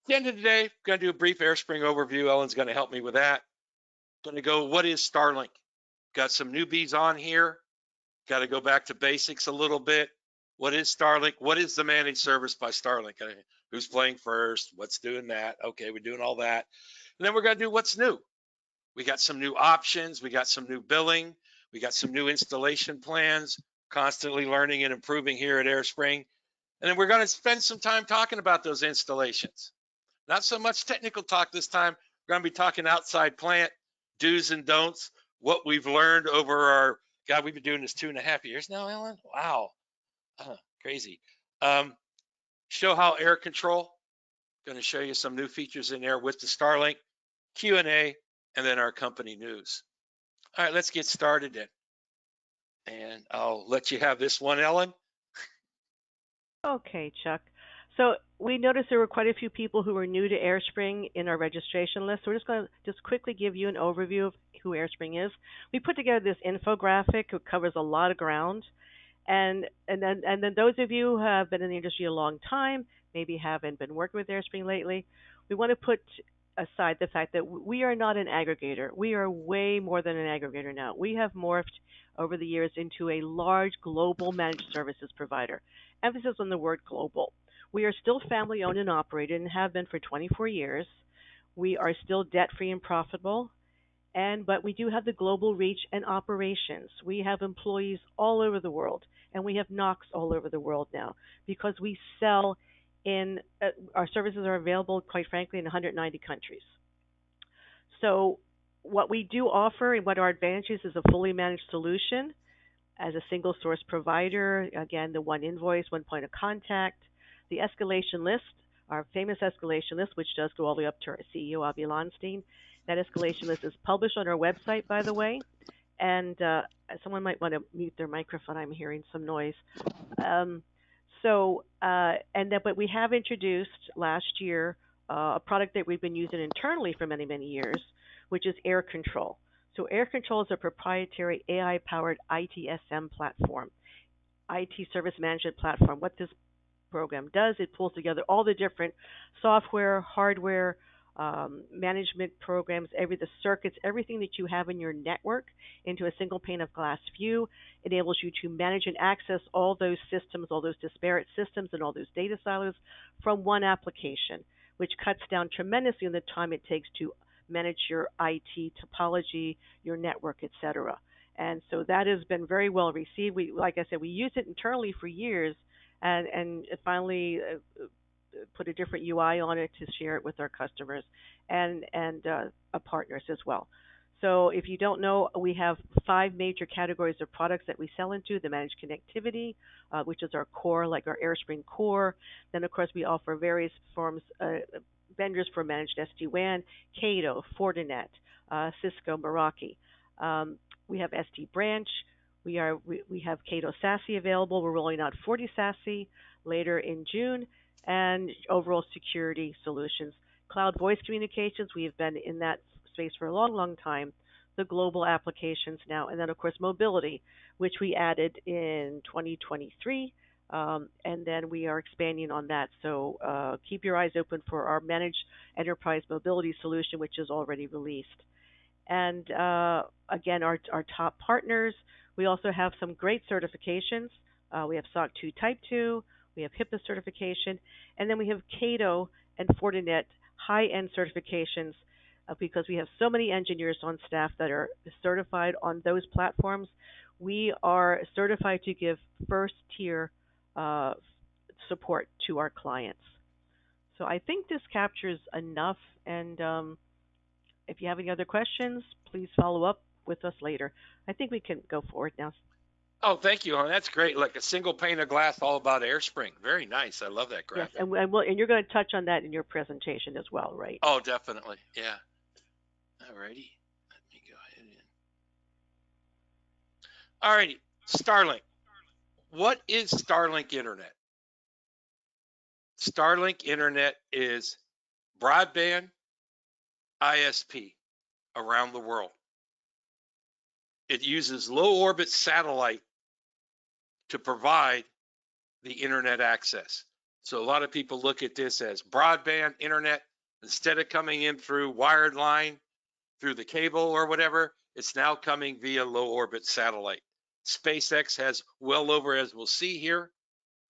the end of the day, going to do a brief AireSpring overview. Ellen's going to help me with that. Going to go, what is Starlink? Got some newbies on here. Got to go back to basics a little bit. What is Starlink? What is the managed service by Starlink? Who's playing first? What's doing that? Okay, we're doing all that. And then we're going to do what's new. We got some new options. We got some new billing. We got some new installation plans, constantly learning and improving here at AireSpring. And then we're going to spend some time talking about those installations. Not so much technical talk this time. We're going to be talking outside plant, do's and don'ts, what we've learned over our, God, we've been doing this 2.5 years now, Ellen? Wow, crazy. Show how AIreCONTROL, going to show you some new features in there with the Starlink, Q&A, and then our company news. All right, let's get started then. And I'll let you have this one, Ellen. Okay, Chuck. So we noticed there were quite a few people who were new to AireSpring in our registration list. So we're just going to quickly give you an overview of who AireSpring is. We put together this infographic that covers a lot of ground. And then those of you who have been in the industry a long time, maybe haven't been working with AireSpring lately, we want to put aside the fact that we are not an aggregator. We are way more than an aggregator now. We have morphed over the years into a large global managed services provider. Emphasis on the word global. We are still family owned and operated and have been for 24 years. We are still debt free and profitable. But we do have the global reach and operations. We have employees all over the world, and we have NOCs all over the world now because we sell in, our services are available, quite frankly, in 190 countries. So what we do offer and what our advantages is a fully managed solution as a single source provider. Again, the one invoice, one point of contact, the escalation list, our famous escalation list, which does go all the way up to our CEO, Avi Lonstein. That escalation list is published on our website, by the way. And someone might want to mute their microphone. I'm hearing some noise. But we have introduced last year a product that we've been using internally for many, many years, which is AIreCONTROL. So AIreCONTROL is a proprietary AI-powered ITSM platform, IT Service Management Platform. What this program does, it pulls together all the different software, hardware, management programs, the circuits, everything that you have in your network into a single pane of glass view. Enables you to manage and access all those systems, all those disparate systems and all those data silos from one application, which cuts down tremendously on the time it takes to manage your IT topology, your network, etc. And so that has been very well received. Like I said, we used it internally for years, and finally put a different UI on it to share it with our customers and partners as well. So if you don't know, we have 5 major categories of products that we sell into: the managed connectivity, which is our core, like our AireSpring core. Then, of course, we offer various forms, vendors for managed SD-WAN, Cato, Fortinet, Cisco, Meraki. We have SD Branch. We have Cato SASE available. We're rolling out FortiSASE later in June, and overall security solutions. Cloud voice communications, we have been in that space for a long, long time. The global applications now, and then, of course, mobility, which we added in 2023, and then we are expanding on that. So keep your eyes open for our managed enterprise mobility solution, which is already released. And again, our top partners, we also have some great certifications. We have SOC 2 Type 2, we have HIPAA certification, and then we have Cato and Fortinet high-end certifications because we have so many engineers on staff that are certified on those platforms. We are certified to give first-tier support to our clients. So I think this captures enough, and if you have any other questions, please follow up with us later. I think we can go forward now. Oh, thank you, hon. That's great. Like a single pane of glass, all about AireSpring. Very nice. I love that graphic. Yes, and you're going to touch on that in your presentation as well, right? Oh, definitely. Yeah. All righty. Let me go ahead and. All righty. Starlink. What is Starlink Internet? Starlink Internet is broadband ISP around the world. It uses low orbit satellite to provide the internet access. So a lot of people look at this as broadband internet. Instead of coming in through wired line, through the cable or whatever, it's now coming via low orbit satellite. SpaceX has well over, as we'll see here,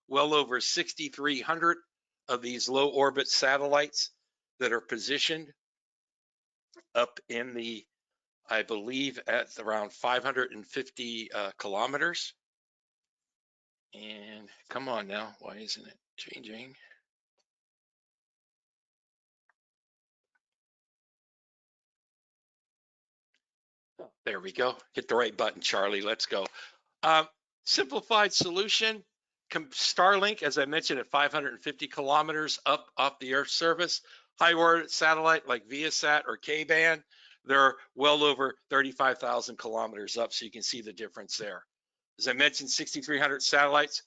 well over 6,300 of these low orbit satellites that are positioned up in the, I believe, at around 550 kilometers. And come on now, why isn't it changing? Oh, there we go. Hit the right button, Charlie. Let's go. Simplified solution. Starlink, as I mentioned, at 550 kilometers up off the Earth surface. High orbit satellite like Viasat or K-band, they're well over 35,000 kilometers up, so you can see the difference there. As I mentioned, 6,300 satellites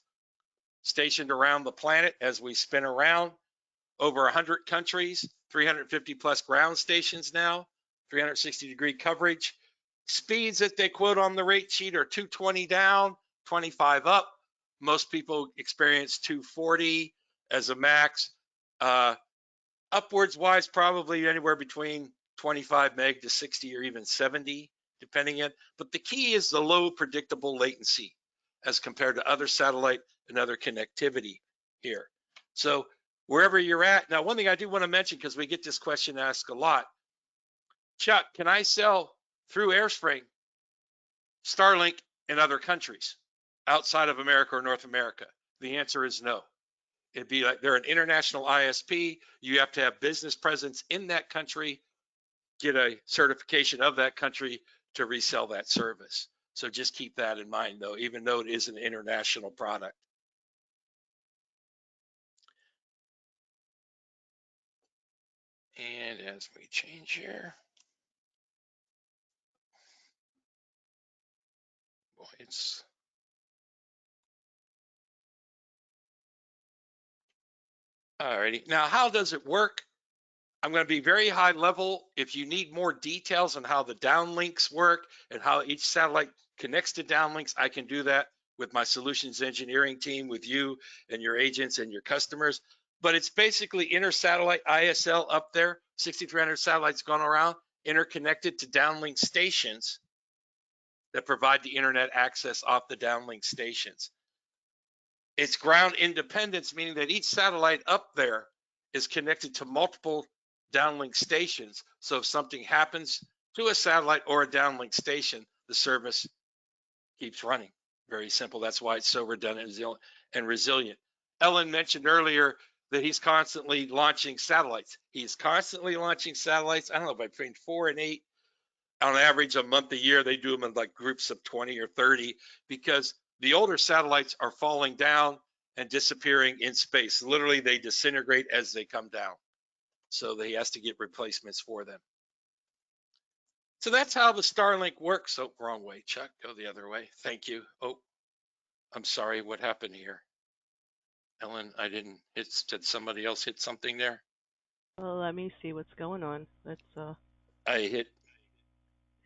stationed around the planet as we spin around. Over 100 countries, 350 plus ground stations now, 360-degree coverage. Speeds that they quote on the rate sheet are 220 down, 25 up. Most people experience 240 as a max. Upwards wise, probably anywhere between 25 meg to 60 or even 70, depending on. But the key is the low predictable latency as compared to other satellite and other connectivity here. So wherever you're at. Now, one thing I do want to mention, because we get this question asked a lot, Chuck, can I sell through AireSpring Starlink in other countries outside of America or North America? The answer is no. It'd be like they're an international ISP. You have to have business presence in that country, get a certification of that country to resell that service. So just keep that in mind, though, even though it is an international product. And as we change here, boy, it's alrighty. Now, how does it work? I'm going to be very high level. If you need more details on how the downlinks work and how each satellite connects to downlinks, I can do that with my solutions engineering team, with you and your agents and your customers. But it's basically inter-satellite ISL up there, 6,300 satellites going around, interconnected to downlink stations that provide the internet access off the downlink stations. It's ground independence, meaning that each satellite up there is connected to multiple downlink stations. So if something happens to a satellite or a downlink station, the service keeps running. Very simple. That's why it's so redundant and resilient. Ellen mentioned earlier that he's constantly launching satellites. He's constantly launching satellites. I don't know, between 4 and 8 on average a month a year. They do them in like groups of 20 or 30 because the older satellites are falling down and disappearing in space. Literally, they disintegrate as they come down. So he has to get replacements for them. So that's how the Starlink works. Oh, wrong way, Chuck. Go the other way. Thank you. Oh, I'm sorry. What happened here? Ellen, I didn't. Did somebody else hit something there? Well, let me see what's going on. Let's. I hit.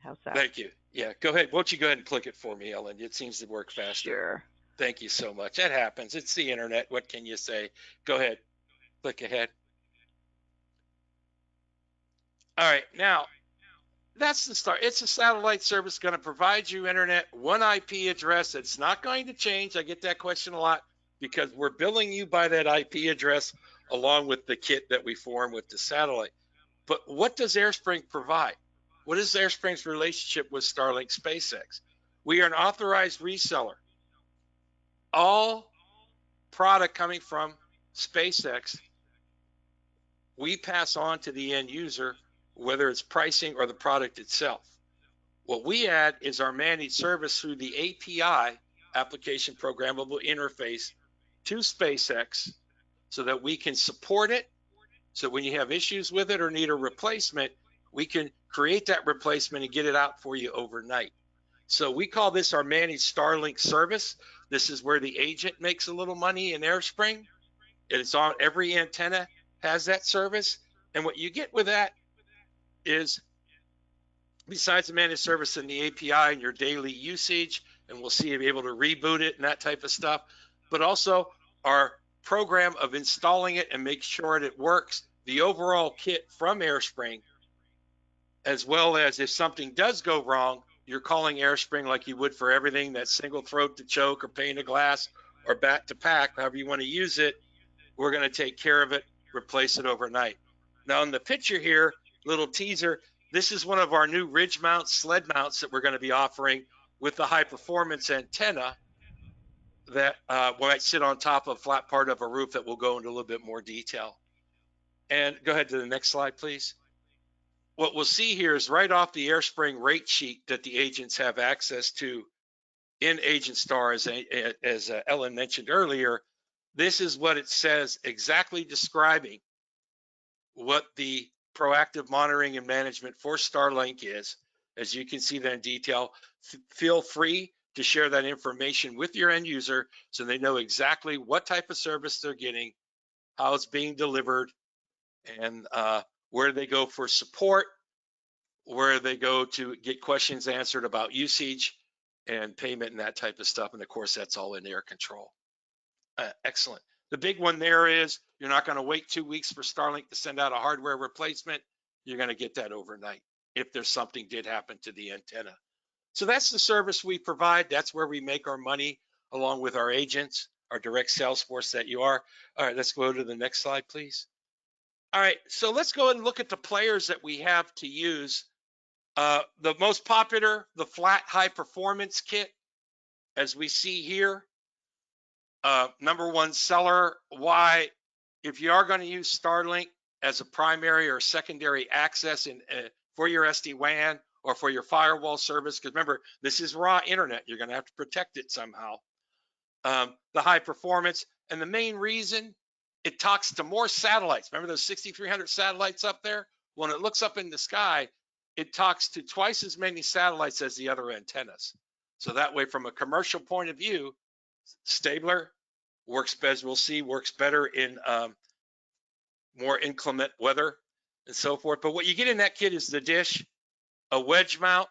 How's that? Thank you. Yeah, go ahead. Won't you go ahead and click it for me, Ellen? It seems to work faster. Sure. Thank you so much. That happens. It's the internet. What can you say? Go ahead. Click ahead. All right. Now, that's the start. It's a satellite service going to provide you internet, one IP address. It's not going to change. I get that question a lot because we're billing you by that IP address along with the kit that we form with the satellite. But what does AireSpring provide? What is AireSpring's relationship with Starlink SpaceX? We are an authorized reseller. All product coming from SpaceX, we pass on to the end user, whether it's pricing or the product itself. What we add is our managed service through the API, application programmable interface, to SpaceX so that we can support it. So when you have issues with it or need a replacement, we can create that replacement and get it out for you overnight. So we call this our managed Starlink service. This is where the agent makes a little money in AireSpring. It's on every antenna has that service. And what you get with that is, besides the managed service and the API and your daily usage, and we'll see you be able to reboot it and that type of stuff, but also our program of installing it and make sure it works, the overall kit from AireSpring, as well as if something does go wrong, you're calling AireSpring like you would for everything that's single throat to choke or pane to glass or back to pack, however you want to use it. We're going to take care of it, replace it overnight. Now in the picture here, little teaser, this is one of our new ridge mount sled mounts that we're going to be offering with the high performance antenna that might sit on top of a flat part of a roof that we'll go into a little bit more detail. And go ahead to the next slide, please. What we'll see here is right off the AireSpring rate sheet that the agents have access to in Agent Star, as Ellen mentioned earlier. This is what it says, exactly describing what the proactive monitoring and management for Starlink is. As you can see that in detail, feel free to share that information with your end user so they know exactly what type of service they're getting, how it's being delivered, and where they go for support, where they go to get questions answered about usage and payment and that type of stuff. And of course, that's all in AireCONTROL. Excellent. The big one there is you're not going to wait 2 weeks for Starlink to send out a hardware replacement. You're going to get that overnight if there's something did happen to the antenna. So that's the service we provide. That's where we make our money, along with our agents, our direct sales force that you are. All right, let's go to the next slide, please. All right, so let's go and look at the players that we have to use. The most popular, the flat high performance kit, as we see here. Number one seller. Why? If you are going to use Starlink as a primary or secondary access for your SD-WAN or for your firewall service, because remember, this is raw internet. You're going to have to protect it somehow. The high performance, and the main reason, it talks to more satellites. Remember those 6,300 satellites up there? When it looks up in the sky, it talks to twice as many satellites as the other antennas. So that way, from a commercial point of view, stabler, works best. We'll see works better in more inclement weather and so forth. But what you get in that kit is the dish, a wedge mount.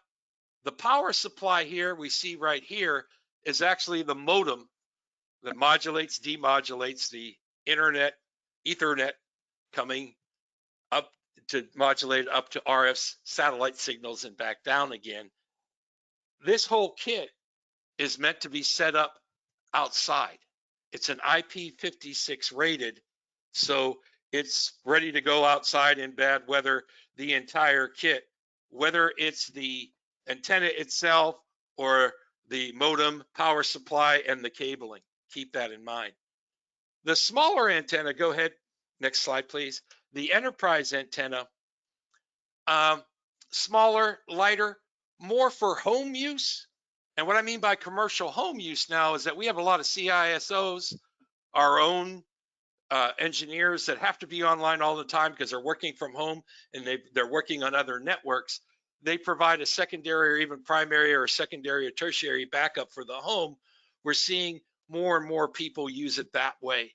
The power supply here we see right here is actually the modem that modulates, demodulates the internet, Ethernet coming up to modulate up to RF satellite signals and back down again. This whole kit is meant to be set up outside. It's an IP56 rated, so it's ready to go outside in bad weather, the entire kit, whether it's the antenna itself or the modem, power supply, and the cabling. Keep that in mind. The smaller antenna, go ahead, next slide, please. The enterprise antenna, smaller, lighter, more for home use. And what I mean by commercial home use now is that we have a lot of CISOs, our own engineers that have to be online all the time because they're working from home and they're working on other networks. They provide a secondary or even primary or secondary or tertiary backup for the home. We're seeing more and more people use it that way.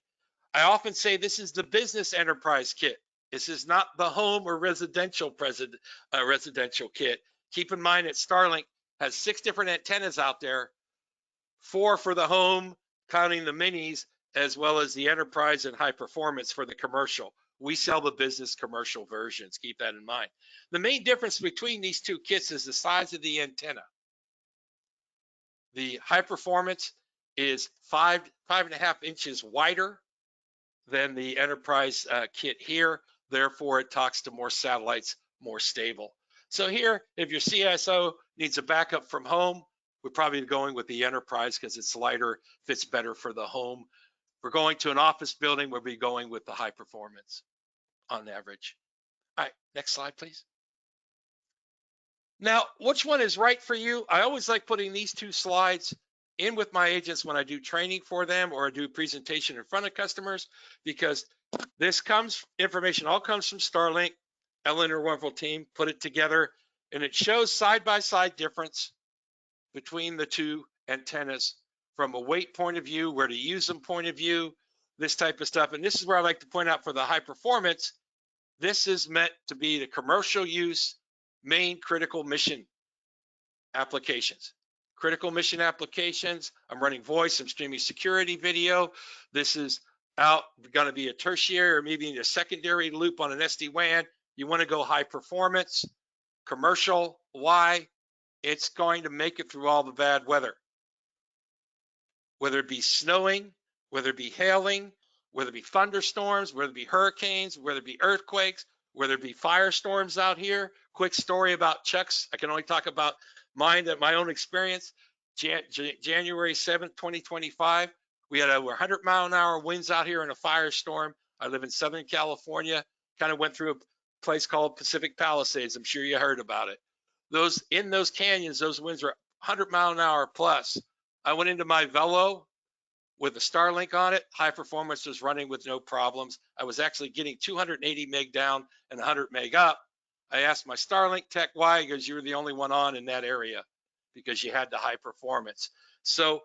I often say this is the business enterprise kit. This is not the home or residential kit. Keep in mind that Starlink has 6 different antennas out there, 4 for the home, counting the minis, as well as the enterprise and high performance for the commercial. We sell the business commercial versions. Keep that in mind. The main difference between these two kits is the size of the antenna. The high performance is 5.5 inches wider than the enterprise kit here. Therefore, it talks to more satellites, more stable. So here, if your CISO needs a backup from home, we're probably going with the enterprise because it's lighter, fits better for the home. If we're going to an office building, we'll be going with the high performance on average. All right, next slide, please. Now, which one is right for you? I always like putting these 2 slides in with my agents when I do training for them or I do presentation in front of customers, because this information all comes from Starlink. Ellen and her wonderful team put it together, and it shows side-by-side difference between the 2 antennas from a weight point of view, where to use them point of view, this type of stuff. And this is where I like to point out for the high performance, this is meant to be the commercial use, main critical mission applications. Critical mission applications, I'm running voice, I'm streaming security video. This is out, going to be a tertiary or maybe a secondary loop on an SD-WAN. You want to go high performance, commercial. Why? It's going to make it through all the bad weather. Whether it be snowing, whether it be hailing, whether it be thunderstorms, whether it be hurricanes, whether it be earthquakes, whether it be firestorms out here. Quick story about Chuck's. I can only talk about mine, at my own experience. January 7th, 2025, we had over 100-mile-an-hour winds out here in a firestorm. I live in Southern California, kind of went through a place called Pacific Palisades. I'm sure you heard about it. In those canyons, those winds were 100-mile-an-hour plus. I went into my Velo with a Starlink on it. High performance was running with no problems. I was actually getting 280 meg down and 100 meg up. I asked my Starlink tech why, because you were the only one on in that area because you had the high performance. So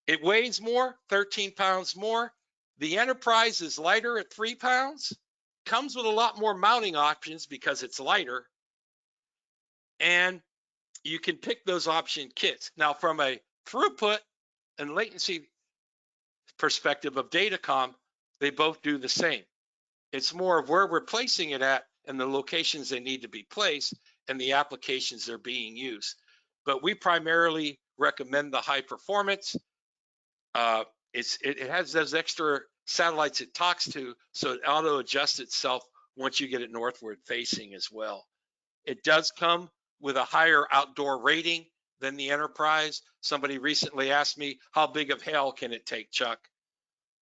it weighs more, 13 pounds more. The Enterprise is lighter at 3 pounds, comes with a lot more mounting options because it's lighter, and you can pick those option kits. Now, from a throughput and latency perspective of Datacom, they both do the same. It's more of where we're placing it at and the locations they need to be placed and the applications they're being used. But we primarily recommend the high performance. It has those extra satellites it talks to, so it auto adjusts itself once you get it northward facing as well. It does come with a higher outdoor rating than the Enterprise. Somebody recently asked me, how big of hail can it take, Chuck?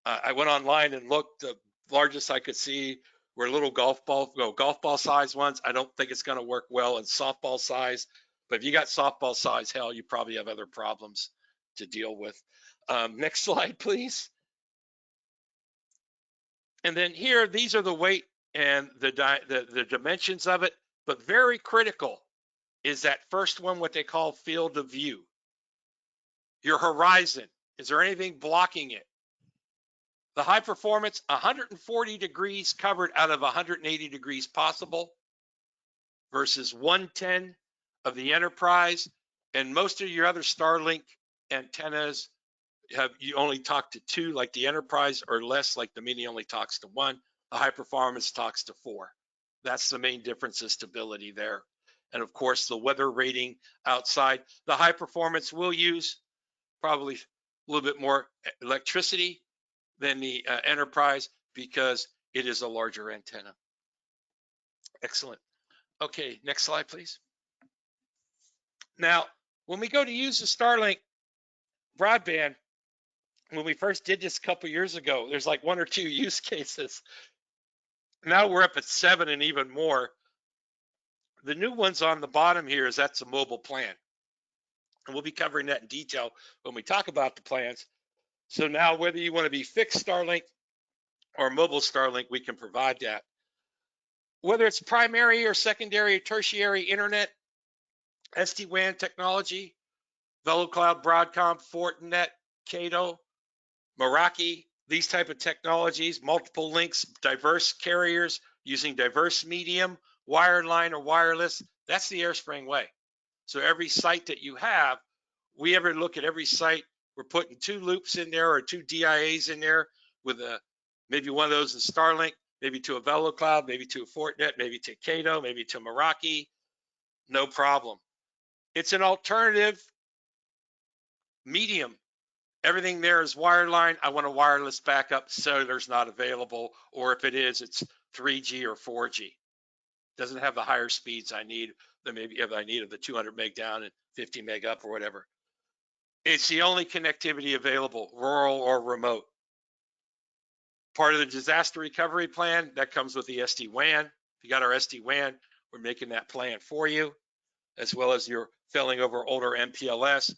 I went online and looked. The largest I could see were little golf ball size ones. I don't think it's going to work well in softball size, but if you got softball size hail, you probably have other problems to deal with. Next slide, please. And then here, these are the weight and the dimensions of it, but very critical is that first one, what they call field of view. Your horizon, is there anything blocking it? The high performance, 140 degrees covered out of 180 degrees possible versus 110 of the Enterprise. And most of your other Starlink antennas you only talk to 2 like the Enterprise, or less like the Mini only talks to 1. The high performance talks to 4. That's the main difference is stability there. And of course, the weather rating outside. The high performance will use probably a little bit more electricity than the Enterprise because it is a larger antenna. Excellent. Okay, next slide, please. Now, when we go to use the Starlink broadband, when we first did this a couple years ago, there's like 1 or 2 use cases. Now we're up at 7 and even more. The new ones on the bottom here is that's a mobile plan. And we'll be covering that in detail when we talk about the plans. So now whether you want to be fixed Starlink or mobile Starlink, we can provide that. Whether it's primary or secondary or tertiary internet, SD-WAN technology, VeloCloud, Broadcom, Fortinet, Cato, Meraki, these type of technologies, multiple links, diverse carriers using diverse medium, wireline or wireless, that's the AireSpring way. So every site that you have, we ever look at every site, we're putting 2 loops in there or 2 DIAs in there with maybe one of those is Starlink, maybe to a VeloCloud, maybe to a Fortinet, maybe to Cato, maybe to Meraki, no problem. It's an alternative medium. Everything there is wireline. I want a wireless backup. Cellular's not available, or if it is, it's 3G or 4G. Doesn't have the higher speeds I need than maybe if I need of the 200 meg down and 50 meg up or whatever. It's the only connectivity available, rural or remote. Part of the disaster recovery plan that comes with the SD-WAN. If you got our SD-WAN, we're making that plan for you, as well as your failing over older MPLS.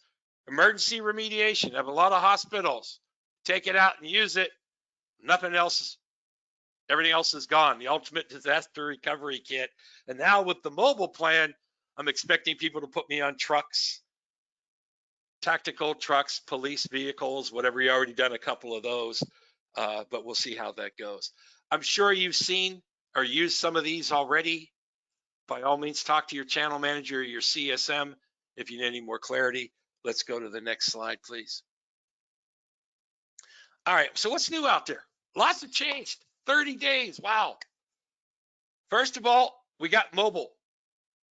Emergency remediation. I have a lot of hospitals. Take it out and use it. Nothing else. Everything else is gone. The ultimate disaster recovery kit. And now with the mobile plan, I'm expecting people to put me on trucks, tactical trucks, police vehicles, whatever. You already done a couple of those, but we'll see how that goes. I'm sure you've seen or used some of these already. By all means, talk to your channel manager or your CSM if you need any more clarity. Let's go to the next slide, please. All right, so what's new out there? Lots have changed. 30 days. Wow. First of all, we got mobile.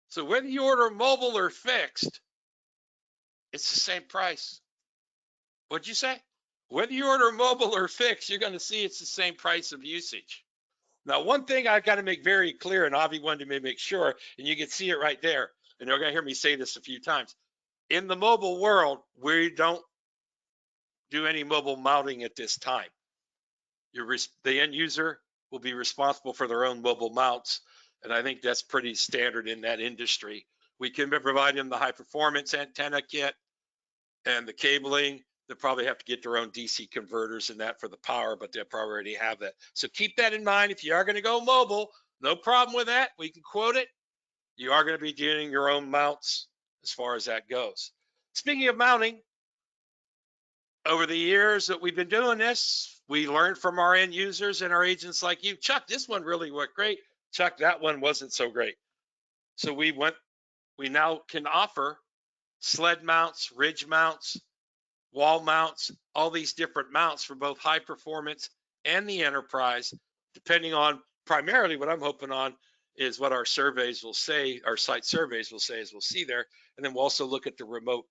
So whether you order mobile or fixed, it's the same price. What'd you say? Whether you order mobile or fixed, you're going to see it's the same price of usage. Now, one thing I've got to make very clear, and Avi wanted to make sure, and you can see it right there, and you're going to hear me say this a few times. In the mobile world, we don't do any mobile mounting at this time. The end user will be responsible for their own mobile mounts, and I think that's pretty standard in that industry. We can provide them the high performance antenna kit and the cabling. They'll probably have to get their own DC converters and that for the power, but they'll probably already have that. So keep that in mind. If you are going to go mobile, no problem with that. We can quote it. You are going to be doing your own mounts as far as that goes. Speaking of mounting, over the years that we've been doing this, we learned from our end users and our agents like you. Chuck, this one really worked great. Chuck, that one wasn't so great. So we now can offer sled mounts, ridge mounts, wall mounts, all these different mounts for both high performance and the enterprise, depending on primarily what I'm hoping on is what our surveys will say, our site surveys will say, as we'll see there. And then we'll also look at the remote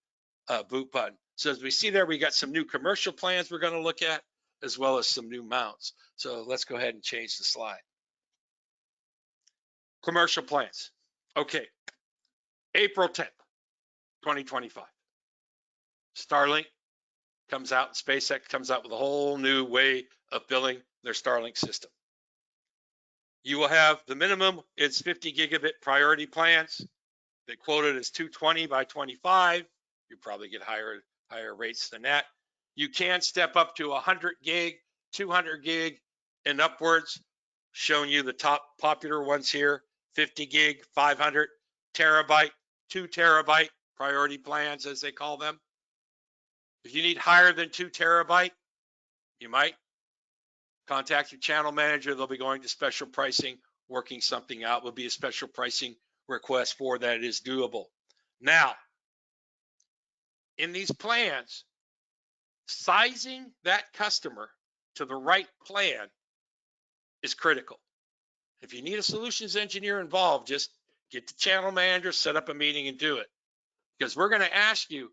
boot button. So as we see there, we got some new commercial plans we're going to look at, as well as some new mounts. So let's go ahead and change the slide. Commercial plans. Okay, April 10th, 2025. Starlink comes out, and SpaceX comes out with a whole new way of billing their Starlink system. You will have the minimum, it's 50 gigabit priority plans. They quoted as 220 by 25. You probably get higher rates than that. You can step up to 100 gig, 200 gig, and upwards. Showing you the top popular ones here: 50 gig, 500, terabyte, 2 terabyte priority plans, as they call them. If you need higher than 2 terabyte, you might contact your channel manager. They'll be going to special pricing, working something out. Will be a special pricing request for that. It is doable. Now, in these plans, sizing that customer to the right plan is critical. If you need a solutions engineer involved, just get the channel manager, set up a meeting and do it. Because we're going to ask you,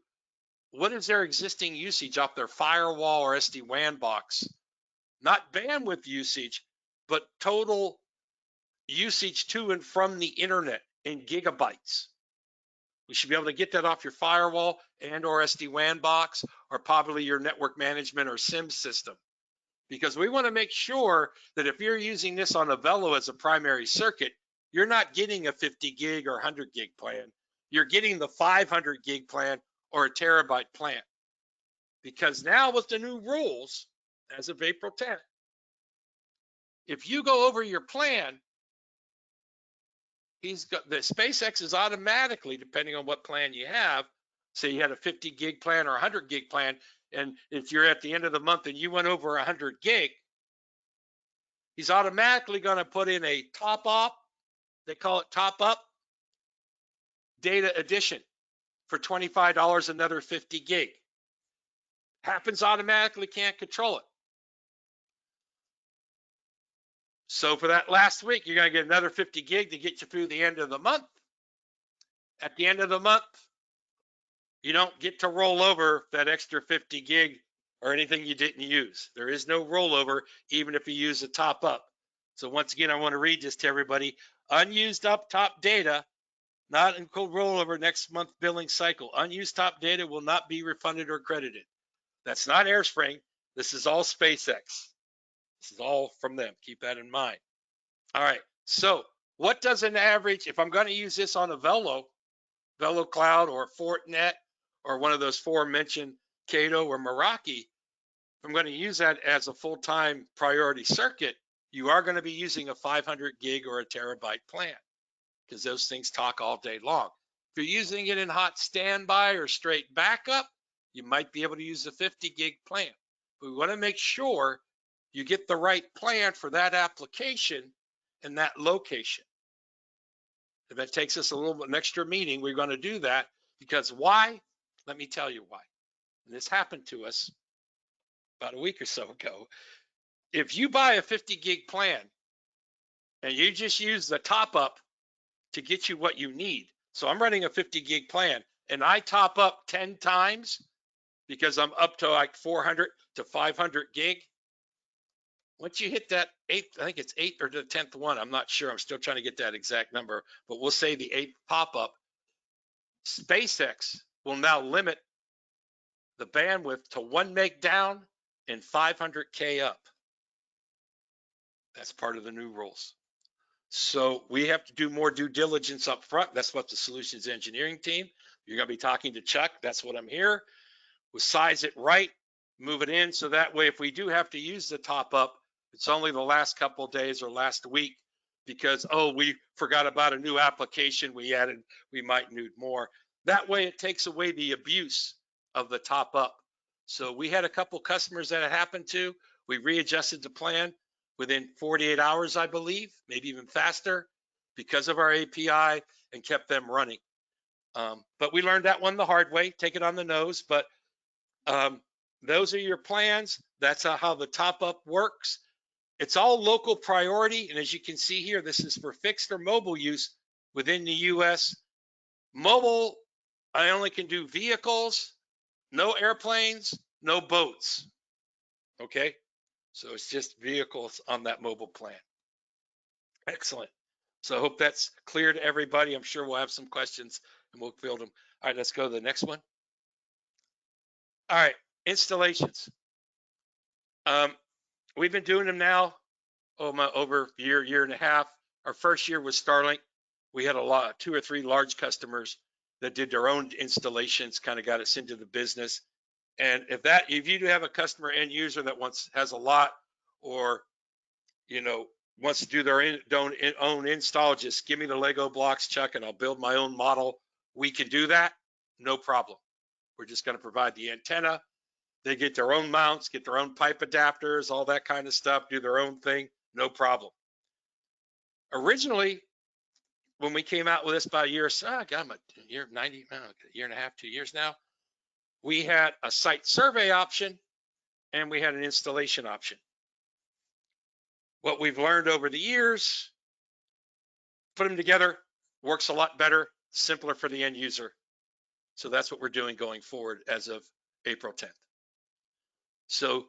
what is their existing usage off their firewall or SD-WAN box? Not bandwidth usage, but total usage to and from the internet in gigabytes. We should be able to get that off your firewall and or SD-WAN box, or probably your network management or SIM system. Because we want to make sure that if you're using this on a Velo as a primary circuit, you're not getting a 50 gig or 100 gig plan. You're getting the 500 gig plan or a terabyte plan. Because now with the new rules, as of April 10th, if you go over your plan, the SpaceX is automatically, depending on what plan you have, say you had a 50 gig plan or 100 gig plan, and if you're at the end of the month and you went over 100 gig, he's automatically going to put in a top up, they call it top up, data addition for $25, another 50 gig. Happens automatically, can't control it. So for that last week, you're going to get another 50 gig to get you through the end of the month. At the end of the month, you don't get to roll over that extra 50 gig or anything you didn't use. There is no rollover, even if you use a top up. So once again, I want to read this to everybody. Unused up top data, not include rollover next month billing cycle. Unused top data will not be refunded or credited. That's not AireSpring. This is all SpaceX. This is all from them. Keep that in mind. All right. So what does an average, if I'm going to use this on a Velo Cloud or Fortinet or one of those four mentioned, Cato or Meraki, if I'm going to use that as a full-time priority circuit, you are going to be using a 500 gig or a terabyte plan because those things talk all day long. If you're using it in hot standby or straight backup, you might be able to use a 50 gig plan. But we want to make sure you get the right plan for that application and that location. If that takes us a little bit, an extra meeting, we're going to do that because why? Let me tell you why. And this happened to us about a week or so ago. If you buy a 50 gig plan and you just use the top up to get you what you need. So I'm running a 50 gig plan and I top up 10 times because I'm up to like 400 to 500 gig. Once you hit that eighth, I think it's 8th or the 10th one, I'm not sure. I'm still trying to get that exact number, but we'll say the 8th pop-up. SpaceX will now limit the bandwidth to 1 meg down and 500K up. That's part of the new rules. So we have to do more due diligence up front. That's what the solutions engineering team, you're going to be talking to Chuck. That's what I'm here. We'll size it right, move it in. So that way, if we do have to use the top up, it's only the last couple of days or last week because, oh, we forgot about a new application we added, we might need more. That way it takes away the abuse of the top up. So we had a couple customers that it happened to. We readjusted the plan within 48 hours, I believe, maybe even faster because of our API and kept them running. But we learned that one the hard way, take it on the nose. But those are your plans. That's how the top up works. It's all local priority. And as you can see here, this is for fixed or mobile use within the US. Mobile, I only can do vehicles, no airplanes, no boats. Okay. So it's just vehicles on that mobile plan. Excellent. So I hope that's clear to everybody. I'm sure we'll have some questions and we'll field them. All right, let's go to the next one. All right, installations. We've been doing them now over a year and a half. Our first year was Starlink. We had 2 or 3 large customers that did their own installations, kind of got us into the business. And if you do have a customer end user that has a lot, or wants to do their own install, just give me the Lego blocks, Chuck, and I'll build my own model. We can do that, no problem. We're just going to provide the antenna. They get their own mounts, get their own pipe adapters, all that kind of stuff, do their own thing, no problem. Originally, when we came out with this about a year, I'm a year, 90, a year and a half, 2 years now, we had a site survey option and we had an installation option. What we've learned over the years, put them together, works a lot better, simpler for the end user. So that's what we're doing going forward as of April 10th. So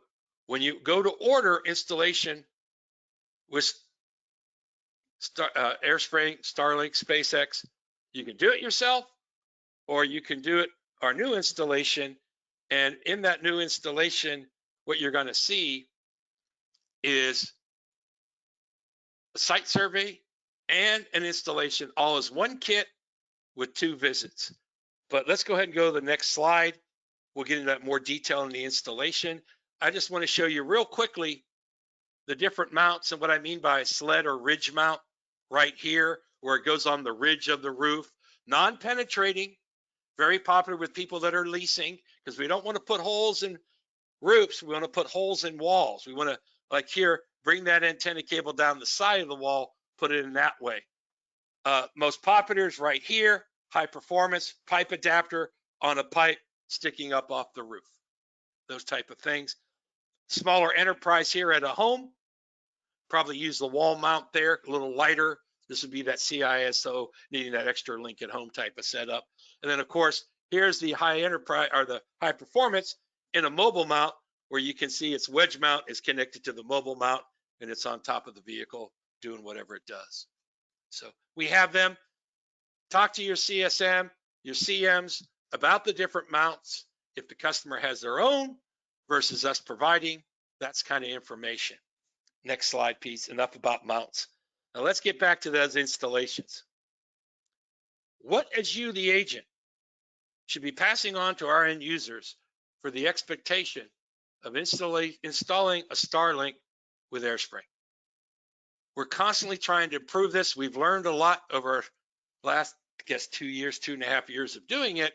when you go to order installation with AireSpring, Starlink, SpaceX, you can do it yourself, or you can do it our new installation. And in that new installation, what you're going to see is a site survey and an installation, all as one kit with 2 visits. But let's go ahead and go to the next slide. We'll get into that more detail in the installation. I just want to show you real quickly the different mounts and what I mean by a sled or ridge mount right here, where it goes on the ridge of the roof. Non-penetrating, very popular with people that are leasing, because we don't want to put holes in roofs. We want to put holes in walls. We want to, like here, bring that antenna cable down the side of the wall, put it in that way. Most popular is right here, high performance pipe adapter on a pipe sticking up off the roof. Those type of things. Smaller enterprise here at a home, probably use the wall mount there, a little lighter. This would be that CISO needing that extra link at home type of setup. And then of course, here's the high enterprise or the high performance in a mobile mount, where you can see its wedge mount is connected to the mobile mount and it's on top of the vehicle doing whatever it does. So we have them. Talk to your CSM, your CMs about the different mounts. If the customer has their own versus us providing, that's kind of information. Next slide, please. Enough about mounts. Now let's get back to those installations. What, as you, the agent, should be passing on to our end users for the expectation of installing a Starlink with AireSpring? We're constantly trying to improve this. We've learned a lot over last, I guess, 2 years, 2.5 years of doing it.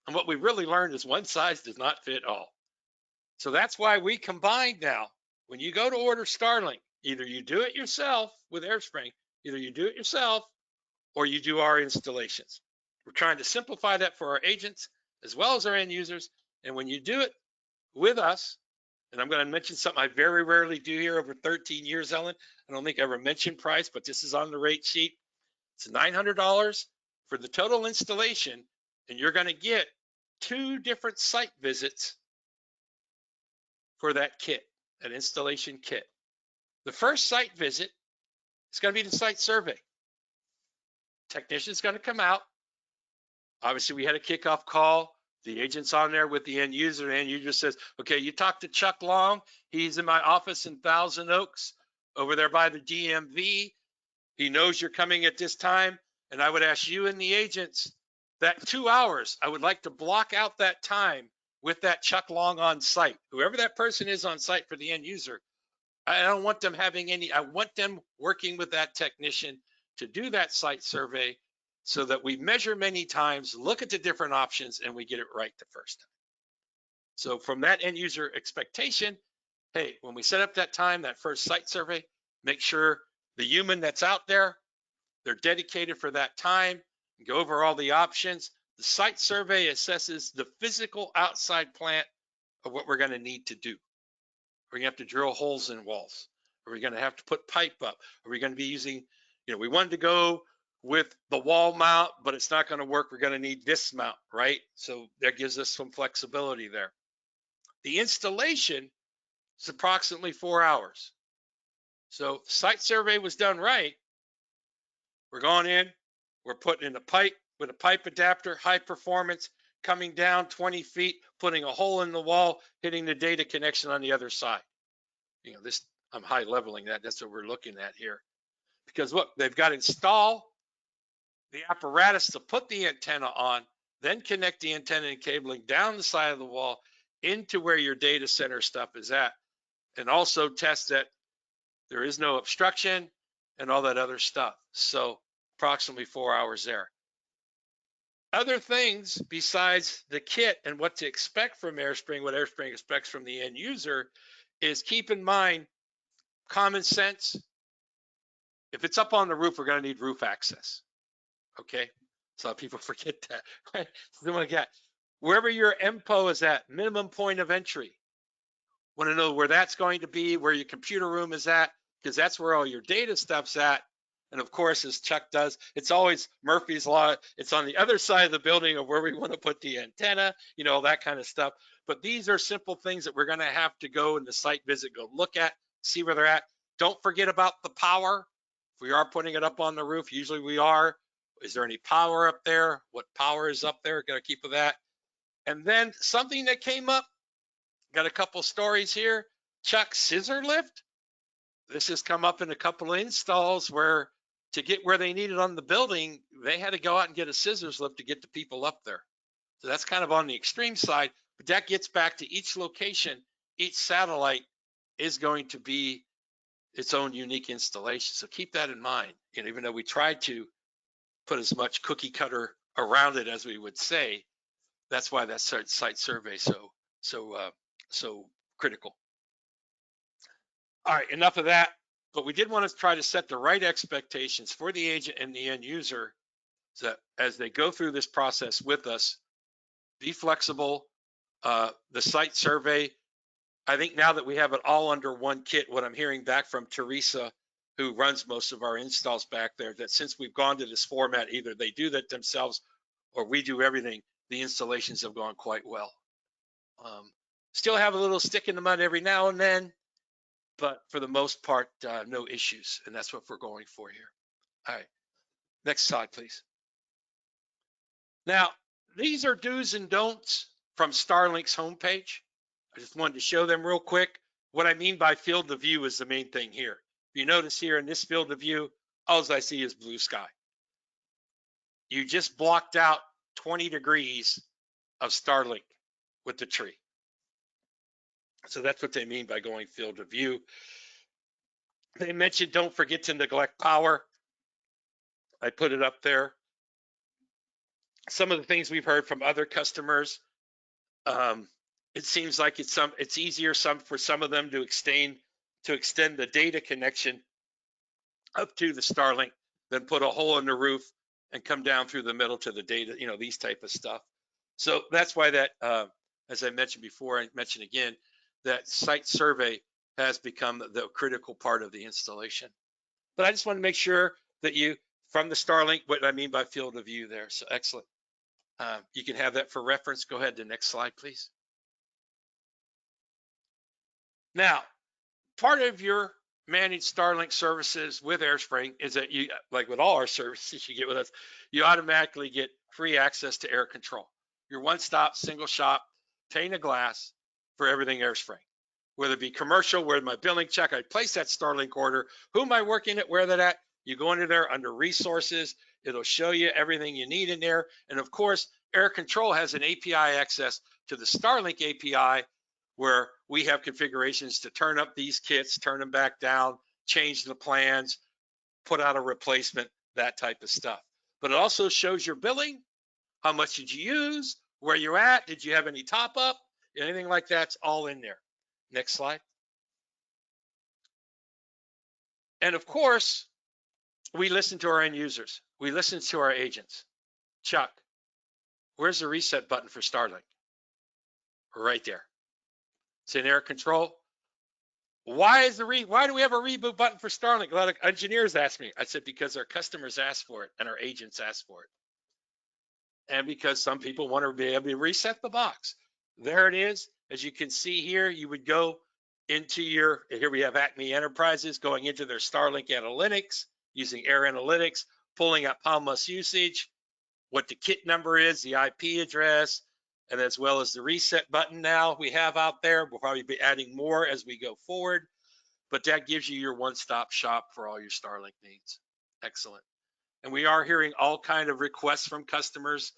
And what we've really learned is one size does not fit all. So that's why we combined now. When you go to order Starlink, either you do it yourself with AireSpring, either you do it yourself or you do our installations. We're trying to simplify that for our agents as well as our end users. And when you do it with us, And I'm going to mention something I very rarely do here over 13 years, Ellen. I don't think I ever mentioned price, but this is on the rate sheet. It's $900 for the total installation, and you're going to get 2 different site visits for that kit, an installation kit. The first site visit is going to be the site survey. Technician's going to come out. Obviously, we had a kickoff call. The agent's on there with the end user. The end user says, okay, you talked to Chuck Long. He's in my office in Thousand Oaks over there by the DMV. He knows you're coming at this time. And I would ask you and the agents that 2 hours, I would like to block out that time with that Chuck Long on site. Whoever that person is on site for the end user, I don't want them having any, I want them working with that technician to do that site survey so that we measure many times, look at the different options, and we get it right the first time. So from that end user expectation, hey, when we set up that time, that first site survey, make sure the human that's out there, they're dedicated for that time, go over all the options. The site survey assesses the physical outside plant of what we're going to need to do. Are we going to have to drill holes in walls? Are we going to have to put pipe up? Are we going to be using, we wanted to go with the wall mount, but it's not going to work. We're going to need this mount, right? So that gives us some flexibility there. The installation is approximately 4 hours. So if the site survey was done right, we're going in, we're putting in a pipe with a pipe adapter, high performance, coming down 20 feet, putting a hole in the wall, hitting the data connection on the other side. This, I'm high leveling that. That's what we're looking at here. Because look, they've got to install the apparatus to put the antenna on, then connect the antenna and cabling down the side of the wall into where your data center stuff is at. And also test that there is no obstruction and all that other stuff. So approximately 4 hours there. Other things besides the kit and what to expect from AireSpring, what AireSpring expects from the end user, is keep in mind common sense. If it's up on the roof, we're going to need roof access. Okay, so people forget that. Right? So again, wherever your MPO is at, minimum point of entry. Want to know where that's going to be, where your computer room is at, because that's where all your data stuff's at. And of course, as Chuck does, it's always Murphy's Law. It's on the other side of the building of where we want to put the antenna, that kind of stuff. But these are simple things that we're going to have to go in the site visit, go look at, see where they're at. Don't forget about the power. If we are putting it up on the roof, usually we are. Is there any power up there? What power is up there? Got to keep with that. And then something that came up, got a couple stories here. Chuck, scissor lift. This has come up in a couple of installs where to get where they needed on the building, they had to go out and get a scissors lift to get the people up there. So that's kind of on the extreme side, but that gets back to each location, each satellite is going to be its own unique installation. So keep that in mind. Even though we tried to put as much cookie cutter around it as we would say, that's why that site survey so critical. All right, enough of that. But we did want to try to set the right expectations for the agent and the end user so that as they go through this process with us, be flexible. The site survey, I think now that we have it all under one kit, what I'm hearing back from Teresa, who runs most of our installs back there, that since we've gone to this format, either they do that themselves or we do everything, the installations have gone quite well. Still have a little stick in the mud every now and then, but for the most part, no issues. And that's what we're going for here. All right, next slide, please. Now, these are do's and don'ts from Starlink's homepage. I just wanted to show them real quick. What I mean by field of view is the main thing here. If you notice here in this field of view, all I see is blue sky. You just blocked out 20 degrees of Starlink with the tree. So that's what they mean by going field of view. They mentioned don't forget to neglect power. I put it up there. Some of the things we've heard from other customers, it seems like it's easier for some of them to extend the data connection up to the Starlink than put a hole in the roof and come down through the middle to the data, these type of stuff. So that's why that, as I mentioned before, I mentioned again, that site survey has become the critical part of the installation. But I just want to make sure that you, from the Starlink, what I mean by field of view there. So excellent. You can have that for reference. Go ahead to the next slide, please. Now, part of your managed Starlink services with AireSpring is that you, like with all our services you get with us, you automatically get free access to AireCONTROL. Your one-stop, single shop, pane of glass for everything AireSpring. Whether it be commercial, where my billing check, I place that Starlink order, who am I working at, where that at? You go into there under resources, it'll show you everything you need in there. And of course, AireCONTROL has an API access to the Starlink API where we have configurations to turn up these kits, turn them back down, change the plans, put out a replacement, that type of stuff. But it also shows your billing, how much did you use, where you're at, did you have any top up, anything like that's all in there. Next slide. And of course, we listen to our end users. We listen to our agents. Chuck, where's the reset button for Starlink? Right there. It's in AireCONTROL. Why do we have a reboot button for Starlink? A lot of engineers ask me. I said, because our customers ask for it and our agents ask for it. And because some people want to be able to reset the box. There it is. As you can see here, you would go into your, here we have Acme Enterprises going into their Starlink analytics, using Air Analytics, pulling up how much usage, what the kit number is, the IP address, and as well as the reset button now we have out there. We'll probably be adding more as we go forward, but that gives you your one-stop shop for all your Starlink needs. Excellent. And we are hearing all kind of requests from customers.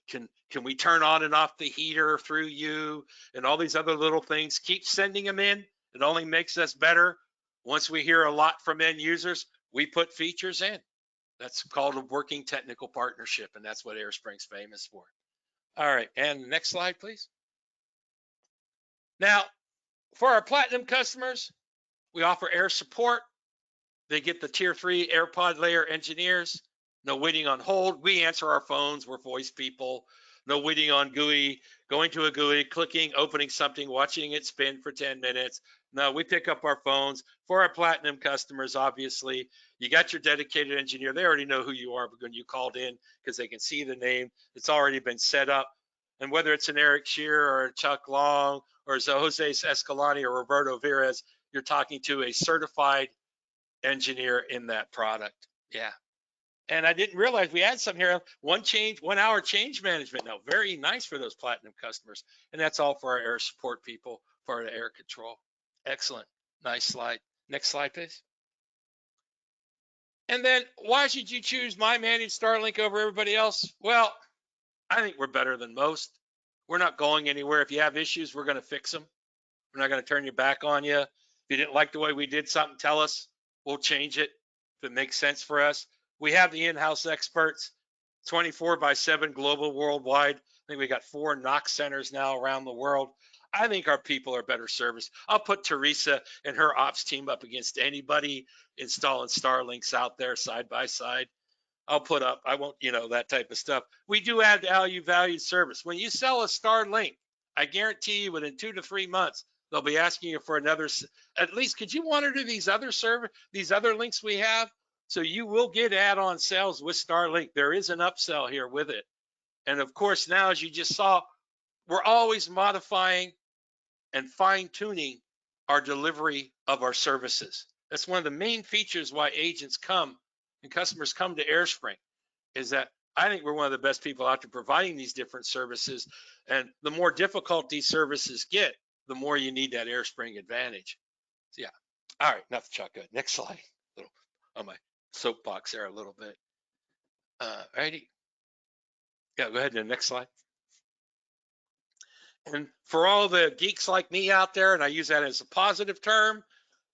Can we turn on and off the heater through you and all these other little things? Keep sending them in. It only makes us better. Once we hear a lot from end users, we put features in. That's called a working technical partnership, and that's what AireSpring's famous for. All right, and next slide, please. Now, for our Platinum customers, we offer air support. They get the Tier 3 AirePOD layer engineers. No waiting on hold. We answer our phones. We're voice people. No waiting on GUI, going to a GUI, clicking, opening something, watching it spin for 10 minutes. No, we pick up our phones. For our Platinum customers, obviously, you got your dedicated engineer. They already know who you are when you called in because they can see the name. It's already been set up. And whether it's an Eric Shear or a Chuck Long or Jose Escalante or Roberto Virez, you're talking to a certified engineer in that product. Yeah. And I didn't realize we had some here. 1 hour change management. Now, very nice for those Platinum customers. And that's all for our air support people, for our AireCONTROL. Excellent. Nice slide. Next slide, please. And then why should you choose my managed Starlink over everybody else? Well, I think we're better than most. We're not going anywhere. If you have issues, we're going to fix them. We're not going to turn your back on you. If you didn't like the way we did something, tell us. We'll change it if it makes sense for us. We have the in-house experts, 24/7 global, worldwide. I think we got 4 NOC centers now around the world. I think our people are better serviced. I'll put Teresa and her ops team up against anybody installing Starlinks out there side by side. I'll put up, I won't, that type of stuff. We do add valued service. When you sell a Starlink, I guarantee you within 2 to 3 months, they'll be asking you for another, at least, could you monitor these other links we have? So you will get add-on sales with Starlink. There is an upsell here with it. And of course, now, as you just saw, we're always modifying and fine-tuning our delivery of our services. That's one of the main features why agents come and customers come to AireSpring, is that I think we're one of the best people out there providing these different services. And the more difficult these services get, the more you need that AireSpring advantage. So yeah. All right, enough Chuck. Good. Next slide. On my soapbox there a little bit. Righty. Yeah, go ahead to the next slide. And for all the geeks like me out there, and I use that as a positive term,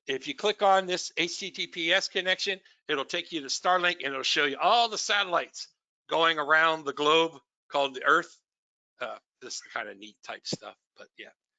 if you click on this HTTPS connection, it'll take you to Starlink and it'll show you all the satellites going around the globe called the Earth. This is kind of neat type stuff, but yeah.